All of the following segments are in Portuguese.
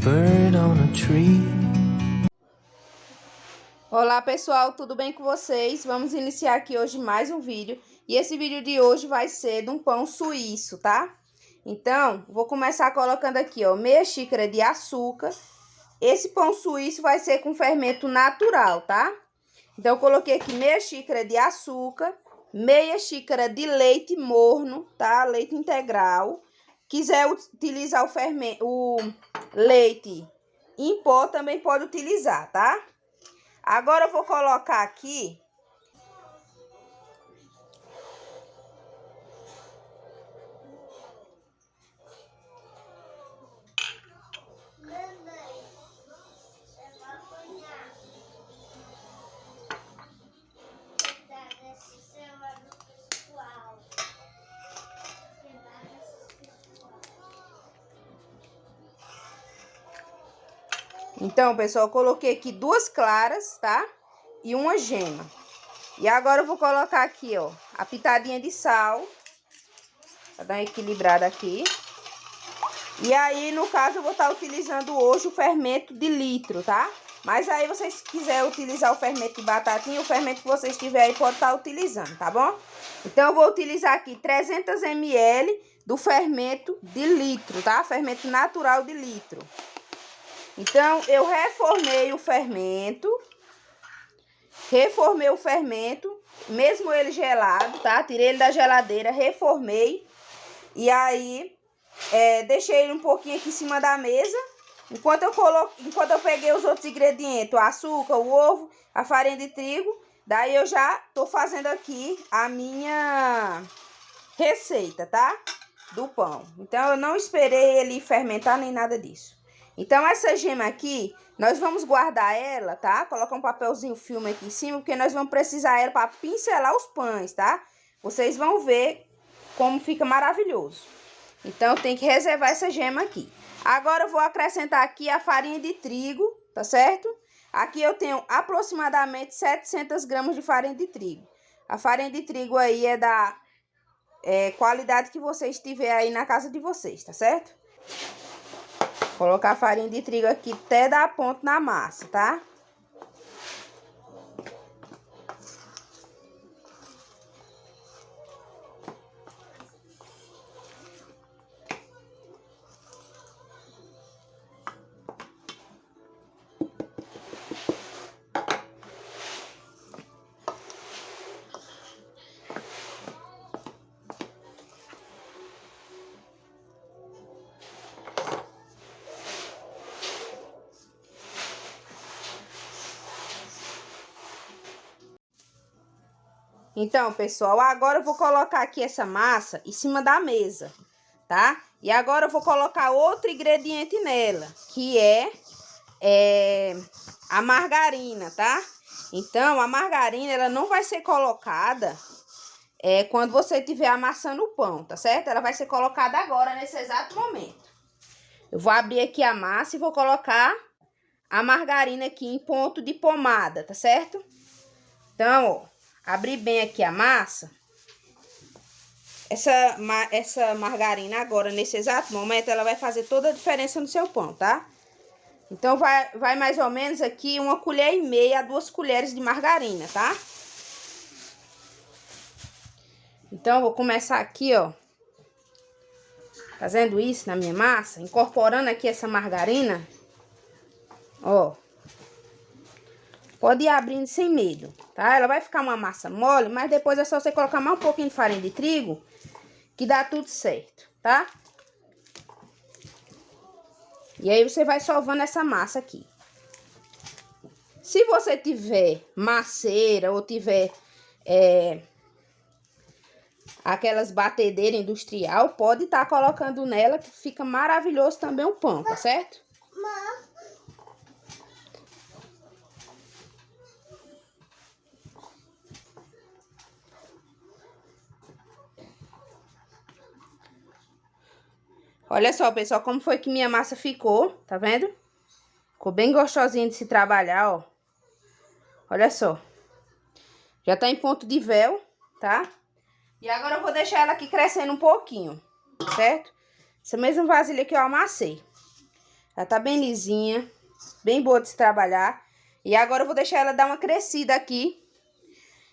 bird on a tree. Olá pessoal, tudo bem com vocês? Vamos iniciar aqui hoje mais um vídeo. E esse vídeo de hoje vai ser de um pão suíço, tá? Então, vou começar colocando aqui, ó, meia xícara de açúcar. Esse pão suíço vai ser com fermento natural, tá? Então, eu coloquei aqui meia xícara de açúcar, meia xícara de leite morno, tá? Leite integral. Quiser utilizar o leite em pó, também pode utilizar, tá? Agora eu vou colocar aqui Então, pessoal, eu coloquei aqui 2 claras, tá? E uma gema. E agora eu vou colocar aqui, ó, a pitadinha de sal. Pra dar uma equilibrada aqui. E aí, no caso, eu vou estar utilizando hoje o fermento de litro, tá? Mas aí, vocês quiserem utilizar o fermento de batatinha, o fermento que vocês tiverem aí, pode estar utilizando, tá bom? Então, eu vou utilizar aqui 300 ml do fermento de litro, tá? Fermento natural de litro. Então, eu reformei o fermento, mesmo ele gelado, tá? Tirei ele da geladeira, reformei. E aí, deixei ele um pouquinho aqui em cima da mesa. Enquanto eu peguei os outros ingredientes, o açúcar, o ovo, a farinha de trigo. Daí, eu já tô fazendo aqui a minha receita, tá? Do pão. Então, eu não esperei ele fermentar nem nada disso. Então, essa gema aqui, nós vamos guardar ela, tá? Colocar um papelzinho filme aqui em cima, porque nós vamos precisar ela para pincelar os pães, tá? Vocês vão ver como fica maravilhoso. Então, tem que reservar essa gema aqui. Agora, eu vou acrescentar aqui a farinha de trigo, tá certo? Aqui eu tenho aproximadamente 700 gramas de farinha de trigo. A farinha de trigo aí é da qualidade que vocês tiverem aí na casa de vocês, tá certo? Colocar a farinha de trigo aqui até dar ponto na massa, tá? Então, pessoal, agora eu vou colocar aqui essa massa em cima da mesa, tá? E agora eu vou colocar outro ingrediente nela, que é a margarina, tá? Então, a margarina, ela não vai ser colocada quando você estiver amassando o pão, tá certo? Ela vai ser colocada agora, nesse exato momento. Eu vou abrir aqui a massa e vou colocar a margarina aqui em ponto de pomada, tá certo? Então, ó. Abrir bem aqui a massa. Essa margarina agora, nesse exato momento, ela vai fazer toda a diferença no seu pão, tá? Então, vai mais ou menos aqui 1,5 colher a 2 colheres de margarina, tá? Então, eu vou começar aqui, ó. Fazendo isso na minha massa, incorporando aqui essa margarina. Ó. Pode ir abrindo sem medo, tá? Ela vai ficar uma massa mole, mas depois é só você colocar mais um pouquinho de farinha de trigo, que dá tudo certo, tá? E aí, você vai sovando essa massa aqui. Se você tiver maceira ou tiver aquelas batedeiras industrial, pode estar colocando nela, que fica maravilhoso também o pão, tá certo? Olha só, pessoal, como foi que minha massa ficou, tá vendo? Ficou bem gostosinha de se trabalhar, ó. Olha só. Já tá em ponto de véu, tá? E agora eu vou deixar ela aqui crescendo um pouquinho, certo? Essa mesma vasilha que eu amassei. Ela tá bem lisinha, bem boa de se trabalhar. E agora eu vou deixar ela dar uma crescida aqui.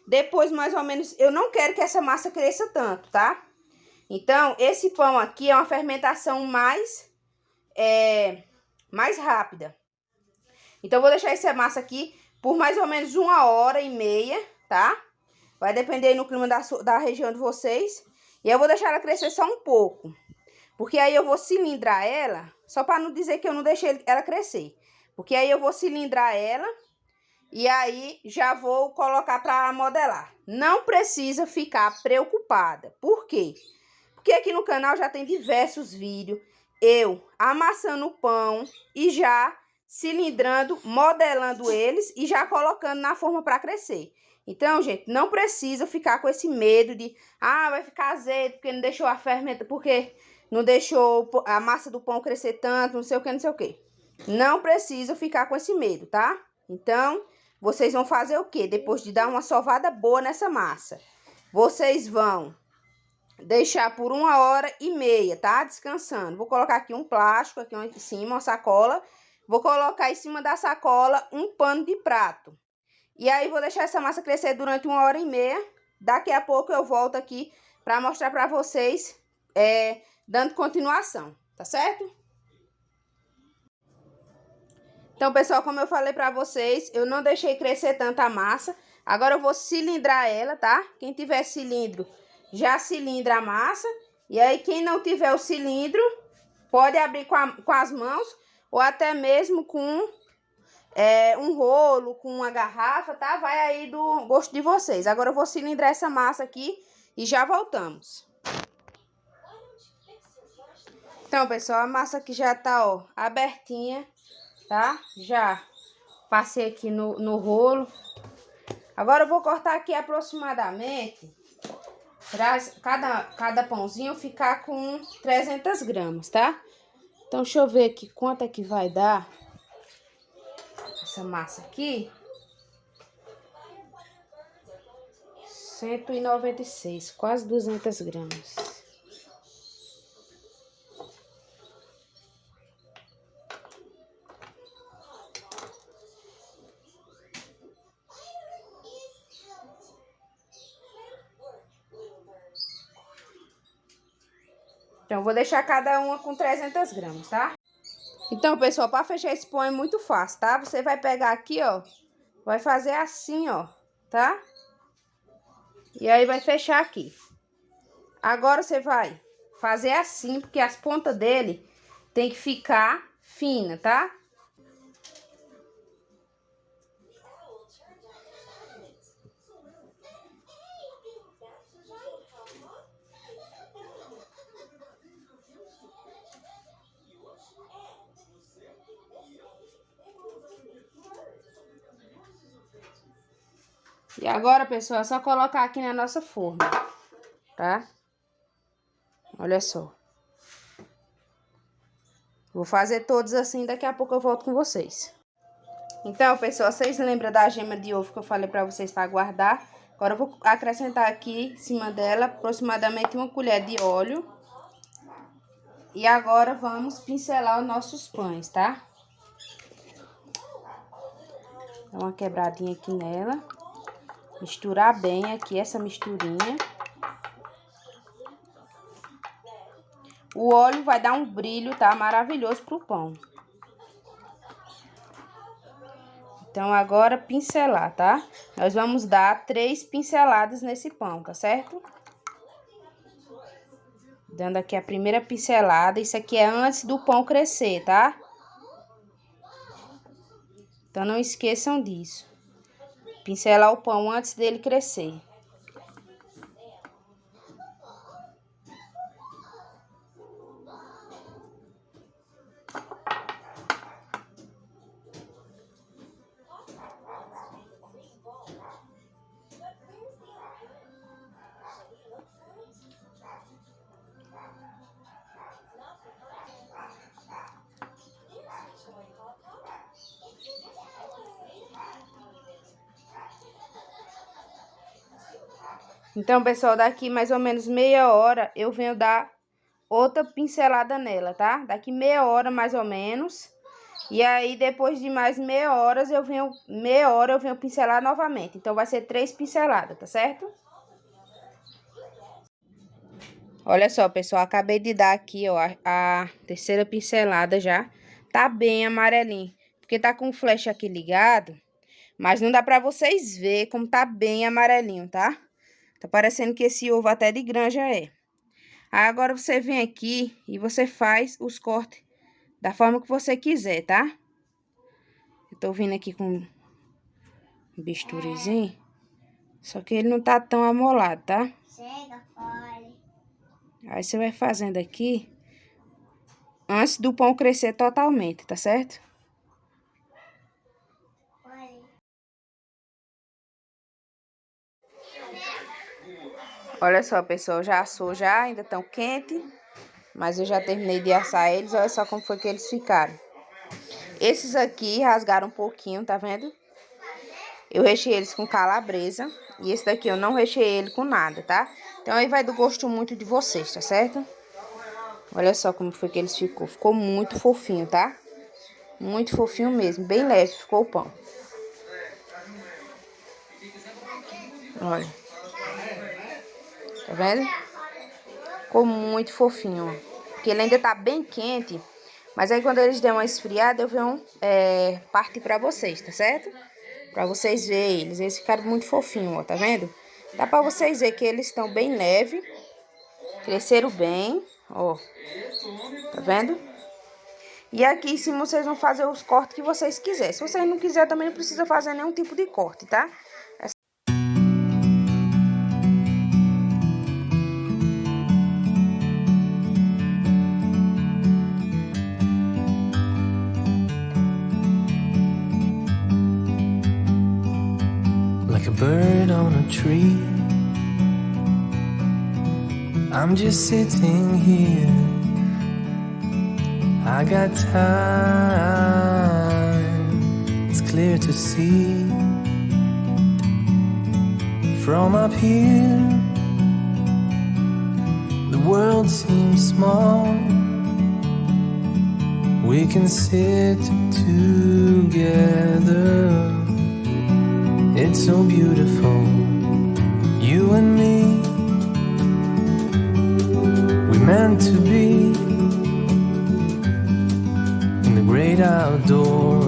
Depois, mais ou menos, eu não quero que essa massa cresça tanto, tá? Então, esse pão aqui é uma fermentação mais rápida. Então, eu vou deixar essa massa aqui por mais ou menos 1h30, tá? Vai depender aí no clima da região de vocês. E eu vou deixar ela crescer só um pouco. Porque aí eu vou cilindrar ela, só para não dizer que eu não deixei ela crescer. Porque aí eu vou cilindrar ela e aí já vou colocar para modelar. Não precisa ficar preocupada. Por quê? Porque aqui no canal já tem diversos vídeos eu amassando o pão e já cilindrando, modelando eles e já colocando na forma para crescer. Então, gente, não precisa ficar com esse medo de, vai ficar azedo porque não deixou a fermenta, porque não deixou a massa do pão crescer tanto, não sei o que, não sei o que. Não precisa ficar com esse medo, tá? Então, vocês vão fazer o quê? Depois de dar uma sovada boa nessa massa, vocês vão deixar por 1h30, tá? Descansando. Vou colocar aqui um plástico, aqui em cima, uma sacola. Vou colocar em cima da sacola um pano de prato. E aí, vou deixar essa massa crescer durante 1h30. Daqui a pouco eu volto aqui para mostrar para vocês, dando continuação, tá certo? Então, pessoal, como eu falei para vocês, eu não deixei crescer tanto a massa. Agora eu vou cilindrar ela, tá? Quem tiver cilindro, já cilindra a massa. E aí, quem não tiver o cilindro, pode abrir com as mãos ou até mesmo com um rolo, com uma garrafa, tá? Vai aí do gosto de vocês. Agora eu vou cilindrar essa massa aqui e já voltamos. Então, pessoal, a massa aqui já tá, ó, abertinha, tá? Já passei aqui no rolo. Agora eu vou cortar aqui aproximadamente para cada pãozinho ficar com 300 gramas, tá? Então, deixa eu ver aqui quanto é que vai dar essa massa aqui. 196, quase 200 gramas. Então, vou deixar cada uma com 300 gramas, tá? Então, pessoal, para fechar esse pão é muito fácil, tá? Você vai pegar aqui, ó, vai fazer assim, ó, tá? E aí, vai fechar aqui. Agora, você vai fazer assim, porque as pontas dele tem que ficar fina, tá? E agora, pessoal, é só colocar aqui na nossa forma, tá? Olha só. Vou fazer todos assim, daqui a pouco eu volto com vocês. Então, pessoal, vocês lembram da gema de ovo que eu falei pra vocês para guardar? Agora eu vou acrescentar aqui em cima dela aproximadamente 1 colher de óleo. E agora vamos pincelar os nossos pães, tá? Dá uma quebradinha aqui nela. Misturar bem aqui essa misturinha. O óleo vai dar um brilho, tá? Maravilhoso pro pão. Então, agora pincelar, tá? Nós vamos dar 3 pinceladas nesse pão, tá certo? Dando aqui a primeira pincelada. Isso aqui é antes do pão crescer, tá? Então, não esqueçam disso. Pincelar o pão antes dele crescer. Então, pessoal, daqui mais ou menos meia hora eu venho dar outra pincelada nela, tá? Daqui meia hora mais ou menos E aí, depois de mais meia hora, eu venho pincelar novamente. Então, vai ser 3 pinceladas, tá certo? Olha só, pessoal, acabei de dar aqui, ó, a terceira pincelada já. Tá bem amarelinho, porque tá com o flash aqui ligado, mas não dá pra vocês verem como tá bem amarelinho, tá? Tá parecendo que esse ovo até de granja é. Aí, agora você vem aqui e você faz os cortes da forma que você quiser, tá? Eu tô vindo aqui com um bisturizinho, só que ele não tá tão amolado, tá? Chega, fora. Aí você vai fazendo aqui antes do pão crescer totalmente, tá certo? Olha só, pessoal, já assou já, ainda estão quentes, mas eu já terminei de assar eles, olha só como foi que eles ficaram. Esses aqui rasgaram um pouquinho, tá vendo? Eu recheei eles com calabresa e esse daqui eu não recheei ele com nada, tá? Então aí vai do gosto muito de vocês, tá certo? Olha só como foi que eles ficou. Ficou muito fofinho, tá? Muito fofinho mesmo, bem leve ficou o pão. Olha. Tá vendo? Ficou muito fofinho, ó. Porque ele ainda tá bem quente. Mas aí quando eles der uma esfriada, eu venho partir pra vocês, tá certo? Pra vocês verem eles. Eles ficaram muito fofinhos, ó. Tá vendo? Dá pra vocês verem que eles estão bem leves. Cresceram bem, ó. Tá vendo? E aqui em cima vocês vão fazer os cortes que vocês quiserem. Se vocês não quiserem, também não precisa fazer nenhum tipo de corte, tá? Like a bird on a tree, I'm just sitting here. I got time, it's clear to see. From up here, the world seems small. We can sit together. It's so beautiful, you and me. We meant to be in the great outdoors.